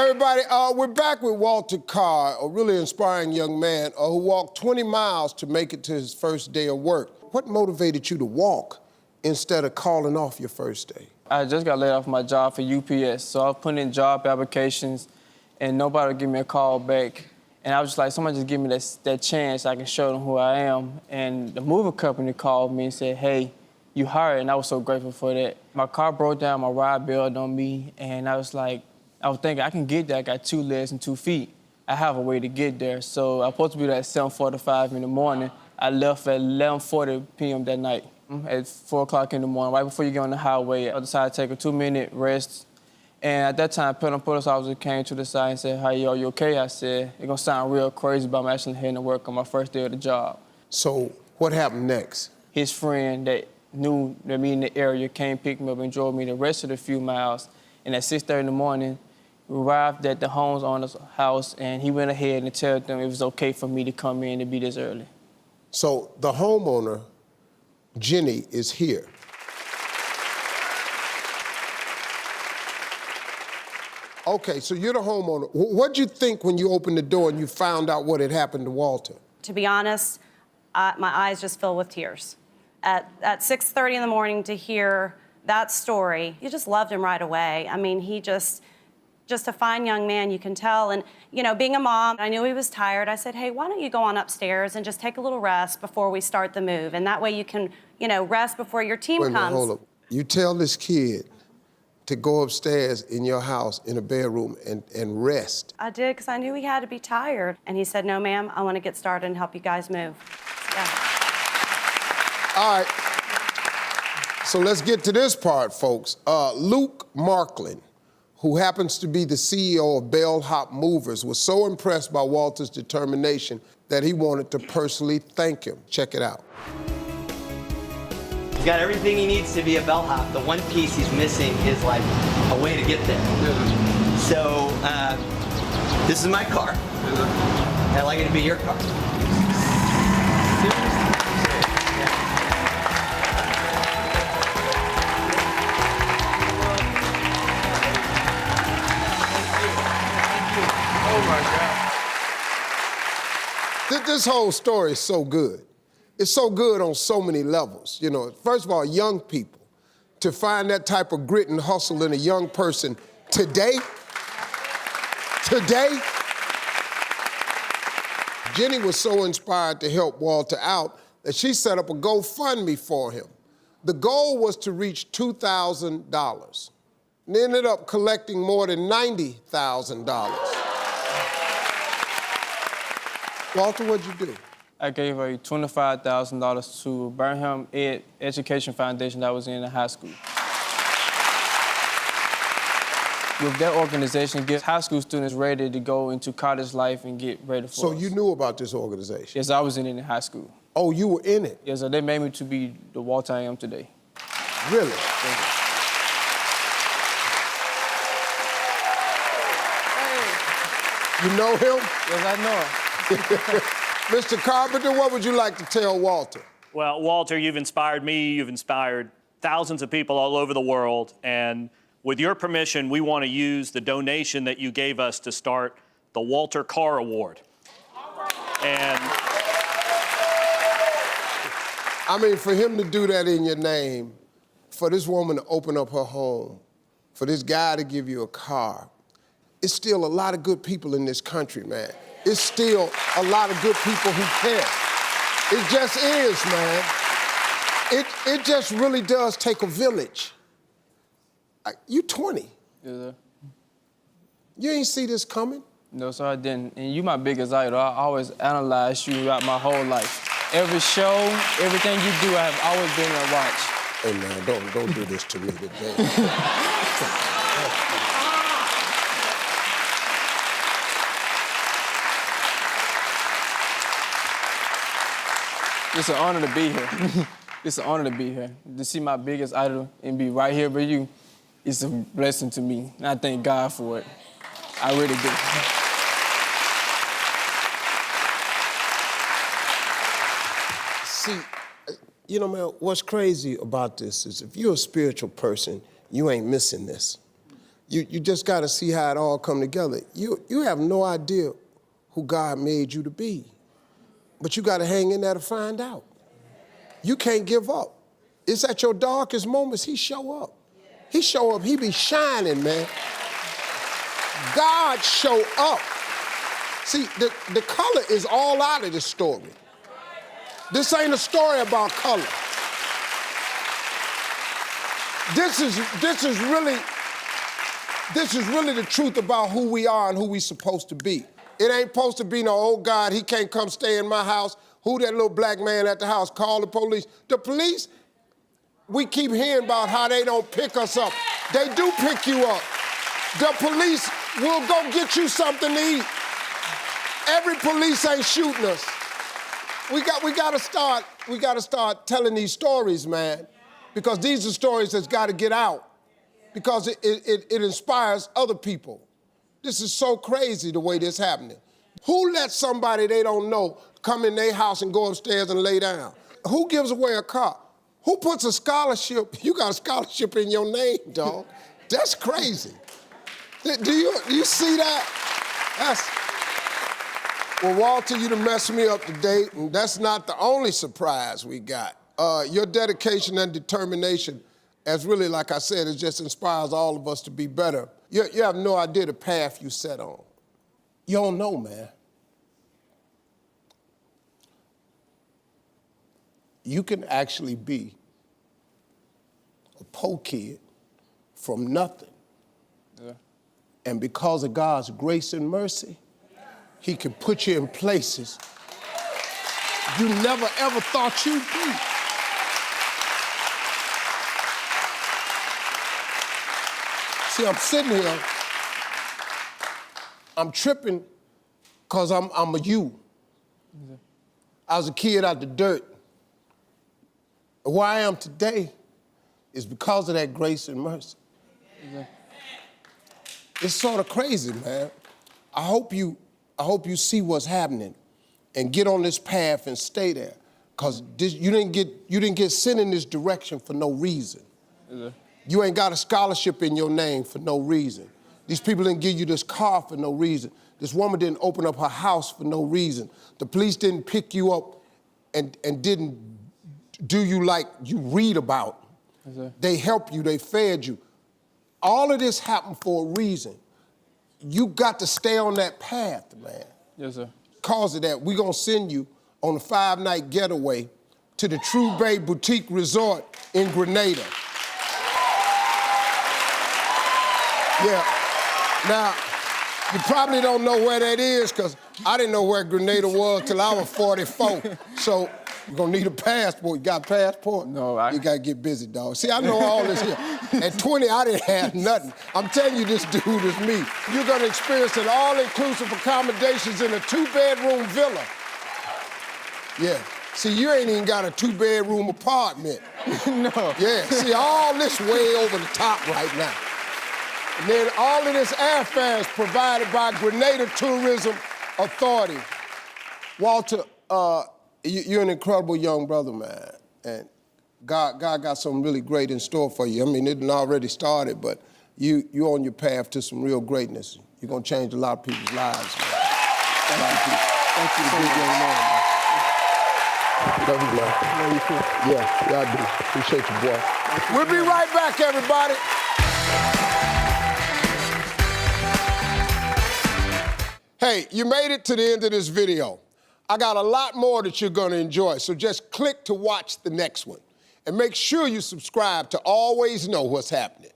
Everybody, we're back with Walter Carr, a really inspiring young man who walked 20 miles to make it to his first day of work. What motivated you to walk instead of calling off your first day? I just got laid off my job for UPS, so I was putting in job applications, and nobody would give me a call back. And I was just like, somebody just give me that chance I can show them who I am. And the moving company called me and said, hey, you hired, and I was so grateful for that. My car broke down, my ride bailed on me, and I was thinking, I can get there. I got 2 legs and 2 feet. I have a way to get there. So I was supposed to be there at 7:45 in the morning. I left at 11:40 p.m. that night. At 4 o'clock in the morning, right before you get on the highway, I decided to take a 2-minute rest. And at that time, Penn Police officer came to the side and said, "Hey, are you okay?" I said, "It's gonna sound real crazy, but I'm actually heading to work on my first day of the job." So what happened next? His friend that knew that me in the area came pick me up and drove me the rest of the few miles. And at 6:30 in the morning, we arrived at the homeowner's house, and he went ahead and told them it was okay for me to come in and be this early. So the homeowner, Jenny, is here. Okay, so you're the homeowner. What'd you think when you opened the door and you found out what had happened to Walter? To be honest, my eyes just fill with tears. At 6:30 in the morning to hear that story, you just loved him right away. I mean, he just a fine young man, you can tell. And, you know, being a mom, I knew he was tired. I said, hey, why don't you go on upstairs and just take a little rest before we start the move? And that way you can, you know, rest before your team Wait a comes. minute, hold up. You tell this kid to go upstairs in your house in a bedroom and rest. I did, because I knew he had to be tired. And he said, no, ma'am, I want to get started and help you guys move. Yeah. All right. So let's get to this part, folks. Luke Marklin, who happens to be the CEO of Bellhop Movers, was so impressed by Walter's determination that he wanted to personally thank him. Check it out. He's got everything he needs to be a bellhop. The one piece he's missing is like a way to get there. So this is my car. I'd like it to be your car. Oh, my God. This whole story is so good. It's so good on so many levels. You know, first of all, young people, to find that type of grit and hustle in a young person today, Jenny was so inspired to help Walter out that she set up a GoFundMe for him. The goal was to reach $2,000. And they ended up collecting more than $90,000. Walter, what'd you do? I gave away $25,000 to Burnham Education Foundation that was in the high school. With that organization, get high school students ready to go into college life and get ready for So us. you knew about this organization? Yes, I was in it in high school. Oh, you were in it? Yes, so they made me to be the Walter I am today. Really? You know him? Yes, I know him. Mr. Carpenter, what would you like to tell Walter? Well, Walter, you've inspired me, you've inspired thousands of people all over the world, and with your permission, we want to use the donation that you gave us to start the Walter Carr Award. And I mean, for him to do that in your name, for this woman to open up her home, for this guy to give you a car, it's still a lot of good people in this country, man. It's still a lot of good people who care. It just is, man. It just really does take a village. You 20. Yes, sir. You ain't see this coming? No, sir, I didn't. And you my biggest idol. I always analyzed you throughout my whole life. Every show, everything you do, I have always been to watch. Hey, man, don't do this to me today. It's an honor to be here. It's an honor to be here. To see my biggest idol and be right here with you, it's a blessing to me. And I thank God for it. I really do. See, you know, man, what's crazy about this is if you're a spiritual person, you ain't missing this. You just got to see how it all come together. You have no idea who God made you to be, but you got to hang in there to find out. You can't give up. It's at your darkest moments he show up. He show up, he be shining, man. God show up. See, the color is all out of this story. This ain't a story about color. This is really the truth about who we are and who we supposed to be. It ain't supposed to be no, oh God, he can't come stay in my house. Who that little black man at the house? Call the police. The police, we keep hearing about how they don't pick us up. They do pick you up. The police will go get you something to eat. Every police ain't shooting us. We gotta start telling these stories, man, because these are stories that's gotta get out, because it inspires other people. This is so crazy the way this happening. Who lets somebody they don't know come in their house and go upstairs and lay down? Who gives away a car? Who puts a scholarship? You got a scholarship in your name, dog. That's crazy. Do you see that? Well, Walter, you done messed me up today, and that's not the only surprise we got. Your dedication and determination, as really, like I said, it just inspires all of us to be better. You have no idea the path you set on. You don't know, man. You can actually be a poor kid from nothing. Yeah. And because of God's grace and mercy, he can put you in places you never ever thought you'd be. See, I'm sitting here, I'm tripping because I'm a you. Yeah. I was a kid out the dirt. And where I am today is because of that grace and mercy. Yeah. It's sort of crazy, man. I hope you see what's happening and get on this path and stay there, because you didn't get sent in this direction for no reason. Yeah. You ain't got a scholarship in your name for no reason. These people didn't give you this car for no reason. This woman didn't open up her house for no reason. The police didn't pick you up and didn't do you like you read about. Yeah. They helped you, they fed you. All of this happened for a reason. You got to stay on that path, man. Yes, sir. Because of that, we're going to send you on a 5-night getaway to the True Bay Boutique Resort in Grenada. Yeah. Now, you probably don't know where that is, because I didn't know where Grenada was till I was 44. So you're going to need a passport. You got a passport? No, You got to get busy, dog. See, I know all this here. At 20, I didn't have nothing. I'm telling you, this dude is me. You're going to experience an all-inclusive accommodations in a 2-bedroom villa. Yeah. See, you ain't even got a 2-bedroom apartment. No. Yeah. See, all this way over the top right now. And then all of this airfare is provided by Grenada Tourism Authority. Walter, you're an incredible young brother, man. And God got something really great in store for you. I mean, it done already started, but you're on your path to some real greatness. You're going to change a lot of people's lives, man. Thank you, big young man. Love you, man. Love you, too. Yeah, I do. Appreciate you, boy. We'll be right back, everybody. Hey, you made it to the end of this video. I got a lot more that you're going to enjoy, so just click to watch the next one. And make sure you subscribe to always know what's happening.